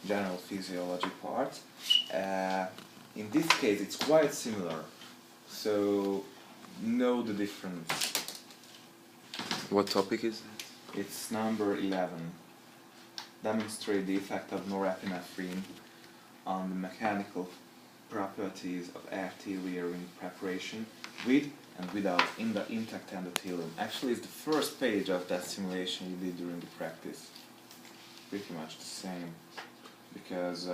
general physiology part. In this case, it's quite similar, so know the difference. What topic is it? It's number 11. Demonstrate the effect of norepinephrine on the mechanical properties of arterial preparation with and without intact endothelium. Actually, it's the first page of that simulation you did during the practice. Pretty much the same, because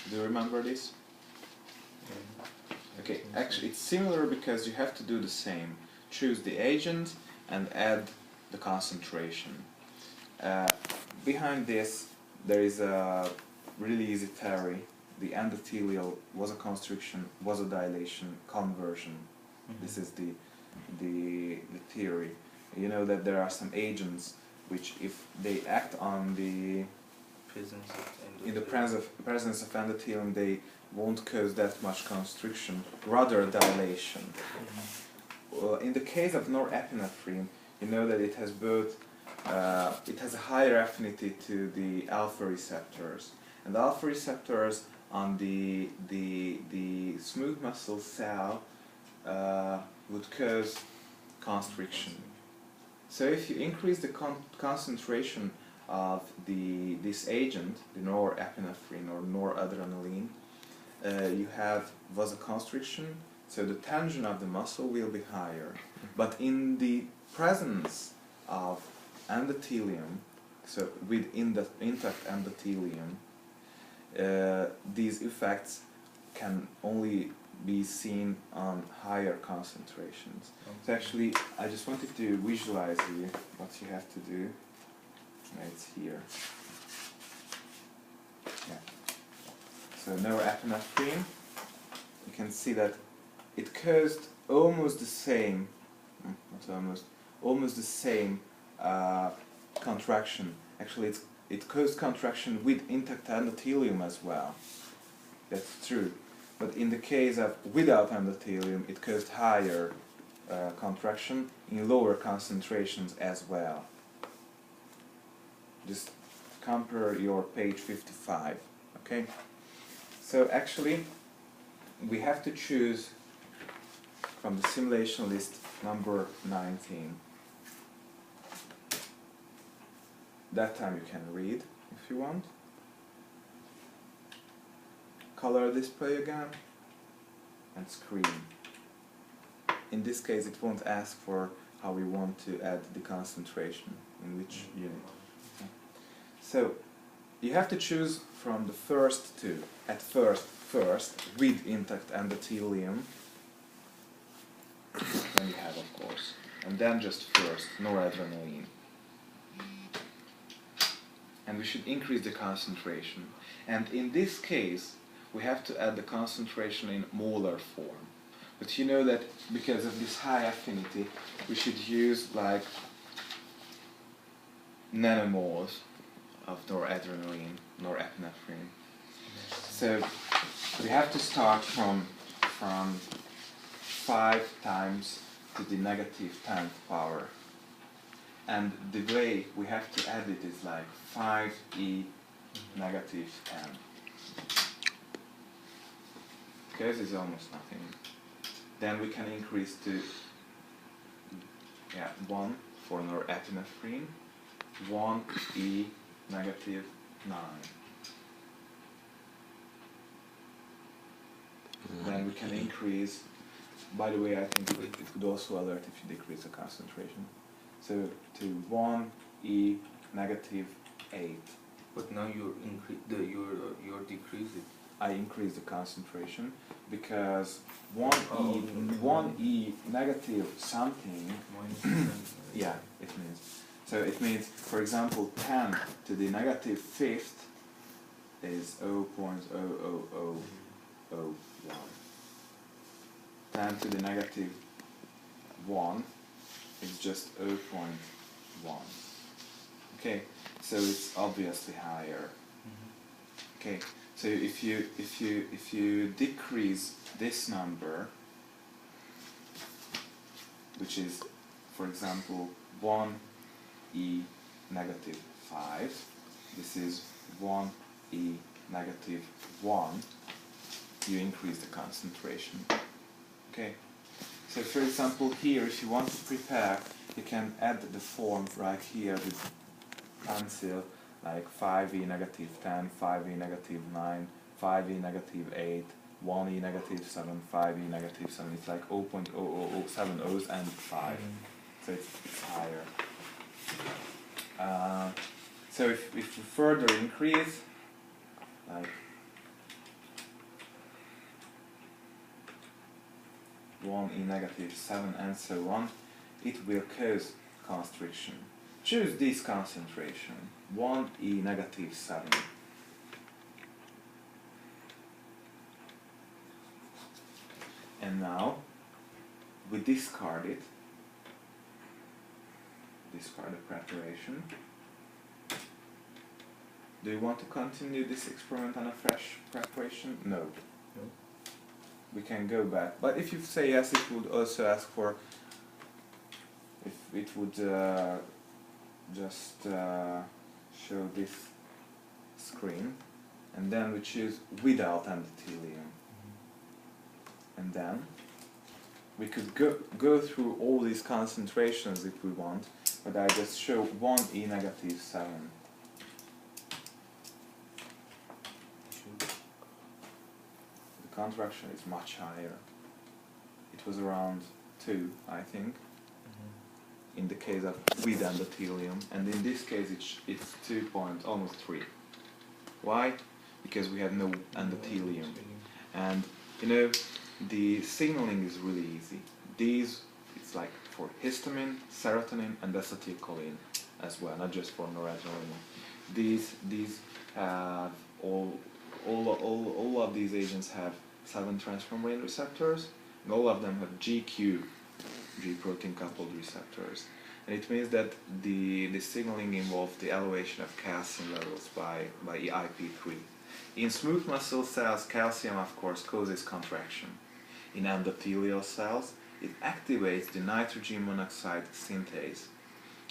do you remember this? Okay, actually it's similar because you have to do the same. Choose the agent and add the concentration. Behind this there is a really easy theory. The endothelial vasoconstriction, vasodilation, conversion. This is the theory. You know that there are some agents which, if they act on the in the presence of endothelium, they won't cause that much constriction, rather dilation. In the case of norepinephrine, you know that it has both. It has a higher affinity to the alpha receptors, and the alpha receptors on the smooth muscle cell would cause constriction. So if you increase the concentration of this agent, the norepinephrine or noradrenaline, you have vasoconstriction, so the tension of the muscle will be higher. But in the presence of endothelium, so within the intact endothelium, these effects can only be seen on higher concentrations. So actually, I just wanted to visualize you what you have to do. It's here. Yeah. So norepinephrine, you can see that it caused almost the same, almost the same contraction. Actually, it caused contraction with intact endothelium as well. That's true. But in the case of without endothelium, it caused higher contraction in lower concentrations as well. Just compare your page 55, okay? So actually, we have to choose from the simulation list number 19. That time you can read if you want. Color display again, and screen. In this case, it won't ask for how we want to add the concentration, in which unit. So, you have to choose from the first two. At first with intact endothelium, then you have, of course, and then just first, noradrenaline. And we should increase the concentration. And in this case, we have to add the concentration in molar form. But you know that because of this high affinity, we should use like nanomoles of noradrenaline, norepinephrine. So we have to start from 5 times to the negative 10th power. And the way we have to add it is like 5e negative 10. Because it's almost nothing. Then we can increase to 1 for norepinephrine, 1e negative 9. Then we can increase, by the way, I think it could also alert if you decrease the concentration. So to 1e negative 8. But now you're decreasing. I increase the concentration because 1e negative something. Yeah, it means. So it means, for example, 10 to the negative 5th is 0.00001. 10 to the negative 1 is just 0.1. Okay, so it's obviously higher. Okay, so if you decrease this number, which is, for example, 1e negative 5, this is 1, E, negative 1, you increase the concentration. Okay. So for example here, if you want to prepare, you can add the form right here with pencil, like 5e negative 10, 5e negative 9, 5e negative 8, 1e negative 7, 5e negative 7. It's like 0.0007 O's and 5. So it's higher. So if you further increase, like 1e negative 7 and so on, it will cause constriction. Choose this concentration, 1e negative 7. And now we discard it, discard the preparation. Do you want to continue this experiment on a fresh preparation? No. No. We can go back. But if you say yes, it would also ask for, if it would just show this screen, and then we choose without endothelium. And then we could go through all these concentrations if we want, but I just show 1e negative 7. The contraction is much higher. It was around 2, I think, in the case of with endothelium, and in this case it's 2 point, almost 3. Why? Because we have no endothelium. And you know, the signaling is really easy. It's like for histamine, serotonin, and acetylcholine as well, not just for noradrenaline. These have all of these agents have 7 transmembrane receptors, and all of them have GQ, G protein coupled receptors. And it means that the signaling involves the elevation of calcium levels by IP3. In smooth muscle cells, calcium of course causes contraction. In endothelial cells, it activates the nitrogen monoxide synthase,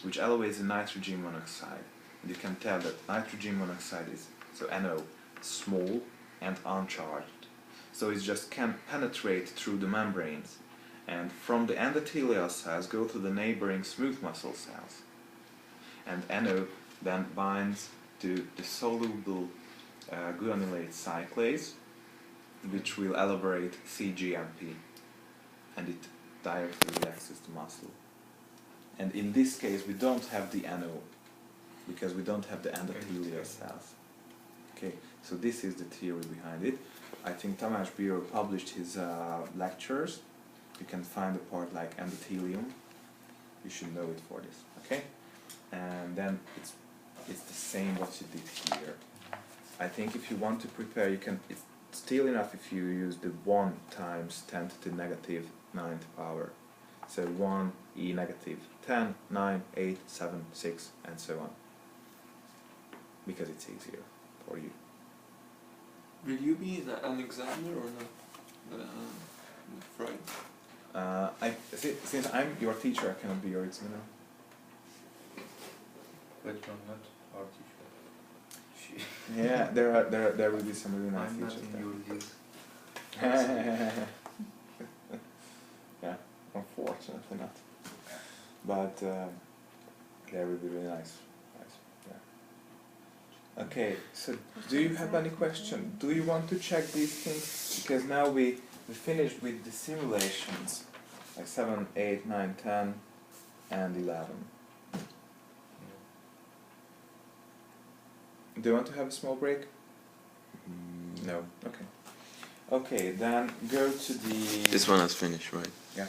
which elevates the nitrogen monoxide. And you can tell that nitrogen monoxide is, so NO, small and uncharged. So it just can penetrate through the membranes, and from the endothelial cells go to the neighboring smooth muscle cells. And NO then binds to the soluble guanylate cyclase, which will elevate cGMP, and it directly relaxes the muscle. And in this case we don't have the NO, because we don't have the endothelial cells. Okay, so this is the theory behind it. I think Tamás Bíró published his lectures. You can find a part like endothelium. You should know it for this, okay? And then it's the same what you did here. I think if you want to prepare, you can, it's still enough if you use the 1 times 10 to the negative 9th power. So 1 e negative 10, 9, 8, 7, 6, and so on. Because it's easier for you. Will you be an examiner or not? Friday? Since I'm your teacher, I cannot be your examiner. But you're not our teacher. Yeah, there will be some really nice I'm not teachers in there. your list. Yeah, unfortunately not. But there will be really nice. Yeah. Okay, so do you have any question? Do you want to check these things? Because now we finished with the simulations, like 7, 8, 9, 10, and 11. Do you want to have a small break? No. Okay. Okay, then go to the... This one has finished, right? Yeah.